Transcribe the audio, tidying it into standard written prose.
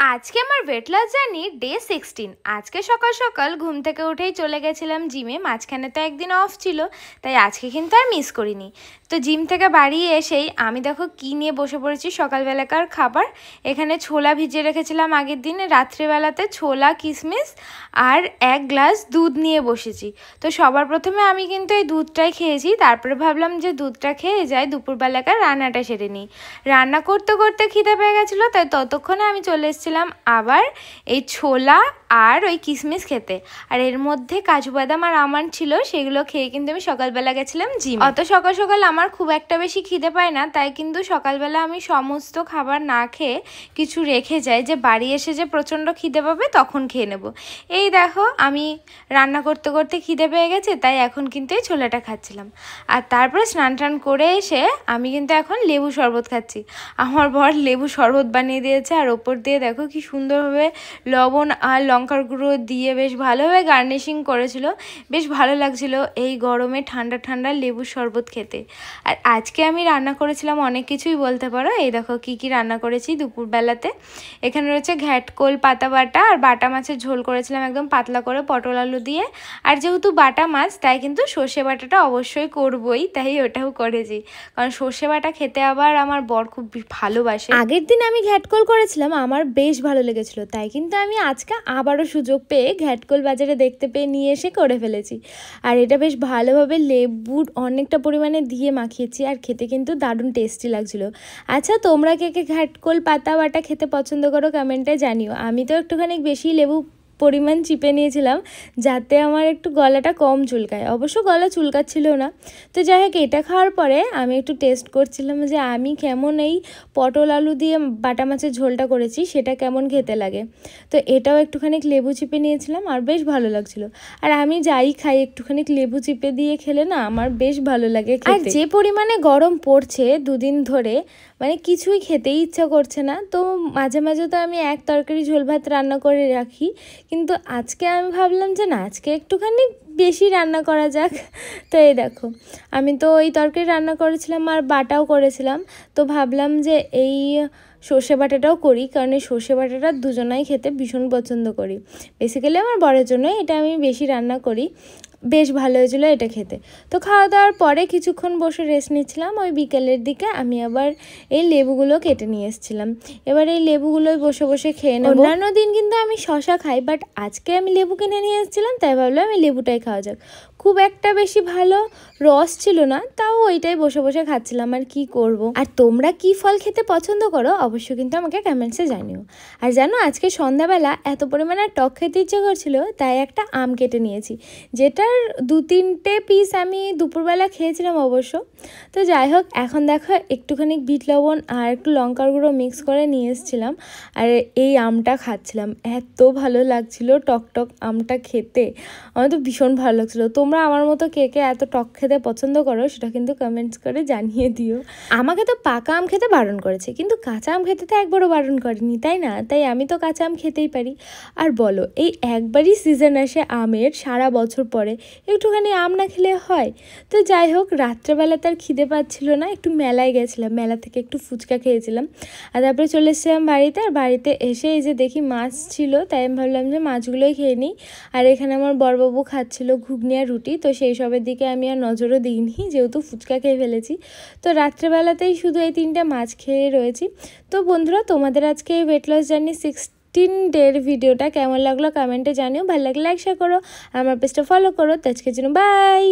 আজকে আমার weight loss journey day 16। আজকে সকাল সকাল ঘুম থেকে উঠেই চলে গেছিলাম জিমে। মাঝখানে তো একদিন অফ ছিল, তাই আজকে কিন্তু আর মিস করিনি। তো জিম থেকে বাড়ি এসেই আমি দেখো কী নিয়ে বসে পড়েছি সকালবেলাকার খাবার। এখানে ছোলা ভিজিয়ে রেখেছিলাম আগের দিন, রাত্রিবেলাতে ছোলা কিশমিশ আর 1 গ্লাস দুধ নিয়ে বসেছি। তো সবার প্রথমে আমি কিন্তু এই দুধটাই খেয়েছি, তারপরে ভাবলাম যে দুধটা খেয়ে যাই, দুপুরবেলাকার রান্নাটা সেরে নিই। রান্না করতে করতে খিদে পেয়ে গেছিলো, তাই ততক্ষণে আমি চলে এসেছিলাম আবার এই ছোলা আর ওই কিশমিশ খেতে। আর এর মধ্যে কাজু বাদাম আর আমন্ড ছিল, সেগুলো খেয়ে কিন্তু আমি সকালবেলা গেছিলাম জিম। অত সকাল সকাল আমার খুব একটা বেশি খিদে পায় না, তাই কিন্তু সকালবেলা আমি সমস্ত খাবার না খেয়ে কিছু রেখে যাই, যে বাড়ি এসে যে প্রচণ্ড খিদে পাবে তখন খেয়ে নেব। এই দেখো আমি রান্না করতে করতে খিদে পেয়ে গেছে, তাই এখন কিন্তু এই ছোলাটা খাচ্ছিলাম। আর তারপরে স্নান টান করে এসে আমি কিন্তু এখন লেবু শরবত খাচ্ছি। আমার বর লেবু শরবত বানিয়ে দিয়েছে, আর ওপর দিয়ে দেখো কি সুন্দরভাবে লবণ আর লঙ্কার গুঁড়ো দিয়ে বেশ ভালোভাবে গার্নিশিং করেছিল। বেশ ভালো লাগছিল এই গরমে ঠান্ডা ঠান্ডা লেবু শরবত খেতে। আর আজকে আমি রান্না করেছিলাম অনেক কিছুই বলতে পারো। এই দেখো কি কি রান্না করেছি দুপুরবেলাতে। এখানে রয়েছে ঘ্যাটকোল পাতা বাটা, আর বাটা মাছের ঝোল করেছিলাম একদম পাতলা করে পটল আলু দিয়ে। আর যেহেতু বাটা মাছ, তাই কিন্তু সর্ষে বাটাটা অবশ্যই করবই, তাই ওটাও করেছি, কারণ সর্ষে বাটা খেতে আবার আমার বর খুব ভালোবাসে। আগের দিন আমি ঘ্যাটকোল করেছিলাম, আমার বেশ ভালো লেগেছিলো, তাই কিন্তু আমি আজকে আবারও সুযোগ পেয়ে ঘ্যাটকোল বাজারে দেখতে পেয়ে নিয়ে এসে করে ফেলেছি। আর এটা বেশ ভালোভাবে লেবু অনেকটা পরিমাণে দিয়ে মাখিয়েছি, আর খেতে কিন্তু দারুণ টেস্টি লাগছিলো। আচ্ছা, তোমরা কে কে ঘ্যাটকোল পাতা বাটা খেতে পছন্দ করো কমেন্টে জানিও। আমি তো একটুখানি বেশি লেবু পরিমাণ চিপে নিয়েছিলাম, যাতে আমার একটু গলাটা কম চুলকায়। অবশ্য গলা চুলকাচ্ছিল না। তো যাই হোক, এটা খাওয়ার পরে আমি একটু টেস্ট করছিলাম যে আমি কেমন এই পটল আলু দিয়ে বাটা মাছের ঝোলটা করেছি, সেটা কেমন খেতে লাগে। তো এটাও একটুখানি লেবু চিপে নিয়েছিলাম, আর বেশ ভালো লাগছিলো। আর আমি যাই খাই একটুখানি লেবু চিপে দিয়ে খেলে না আমার বেশ ভালো লাগে। আর যে পরিমাণে গরম পড়ছে দুদিন ধরে, মানে কিছুই খেতেই ইচ্ছা করছে না। তো মাঝে মাঝে তো আমি এক তরকারি ঝোল ভাত রান্না করে রাখি, কিন্তু আজকে আমি ভাবলাম যে না, আজকে একটুখানি বেশি রান্না করা যাক। তো এই দেখো, আমি তো ওই তরকারি রান্না করেছিলাম আর বাটাও করেছিলাম, তো ভাবলাম যে এই সর্ষে বাটাটাও করি, কারণ এই সর্ষে বাটাটা দুজনাই খেতে ভীষণ পছন্দ করি। বেসিক্যালি আমার বরের জন্য এটা আমি বেশি রান্না করি। বেশ ভালো হয়েছিলো এটা খেতে। তো খাওয়া দাওয়ার পরে কিছুক্ষণ বসে রেস্ট নিচ্ছিলাম। ওই বিকেলের দিকে আমি আবার এই লেবুগুলো কেটে নিয়ে এসেছিলাম। এবার এই লেবুগুলোই বসে বসে খেয়ে নেব। অন্যান্য দিন কিন্তু আমি শশা খাই, বাট আজকে আমি লেবু কিনে নিয়ে এসেছিলাম, তাই ভাবলাম আমি লেবুটাই খাওয়া যাক। খুব একটা বেশি ভালো রস ছিল না, তাও ওইটাই বসে বসে খাচ্ছিলাম, আর কি করব। আর তোমরা কি ফল খেতে পছন্দ করো অবশ্যই কিন্তু আমাকে কমেন্টসে জানিও। আর জানো, আজকে সন্ধ্যাবেলা এত পরিমাণে টক খেতে ইচ্ছে করছিল, তাই একটা আম কেটে নিয়েছি, যেটার 2-3টে পিস আমি দুপুরবেলা খেয়েছিলাম অবশ্য। তো যাই হোক, এখন দেখো একটুখানি বিট লবণ আর একটু লঙ্কার গুঁড়ো মিক্স করে নিয়ে এসেছিলাম, আর এই আমটা খাচ্ছিলাম। এত ভালো লাগছিল টক টক আমটা খেতে, আমার তো ভীষণ ভালো লাগছিলো। তোমরা আমার মতো কে কে এত টক খেতে পছন্দ করো সেটা কিন্তু কমেন্টস করে জানিয়ে দিও। আমাকে তো পাকা আম খেতে বারণ করেছে, কিন্তু কাঁচা আম খেতে তো একবারও বারণ করেনি, তাই না? তাই আমি তো কাঁচা আম খেতেই পারি। আর বলো, এই একবারই সিজন আসে আমের সারা বছর পরে, একটুখানি আম না খেলে হয়? তো যাই হোক, রাত্রেবেলা তার খিদে পাচ্ছিল না, একটু মেলায় গেছিলাম, মেলা থেকে একটু ফুচকা খেয়েছিলাম, আর তারপরে চলে এসেছিলাম বাড়িতে। আর বাড়িতে এসে এই যে দেখি মাছ ছিল, তাই আমি ভাবলাম যে মাছগুলোই খেয়ে নিই। আর এখানে আমার বড়বাবু খাচ্ছিল ঘুগনি আর রুটি, তো সেই সবের দিকে আমি আর নজরও দিইনি, যেহেতু ফুচকা খেয়ে ফেলেছি। তো রাত্রেবেলাতেই শুধু এই 3টে মাছ খেয়ে রয়েছি। তো বন্ধুরা, তোমাদের আজকে এই ওয়েট লস জার্নি 16 ডের ভিডিওটা কেমন লাগলো কমেন্টে জানিও। ভালো লাগলে লাইক শেয়ার করো, আমার পেজটা ফলো করো। তো আজকের জন্য বাই।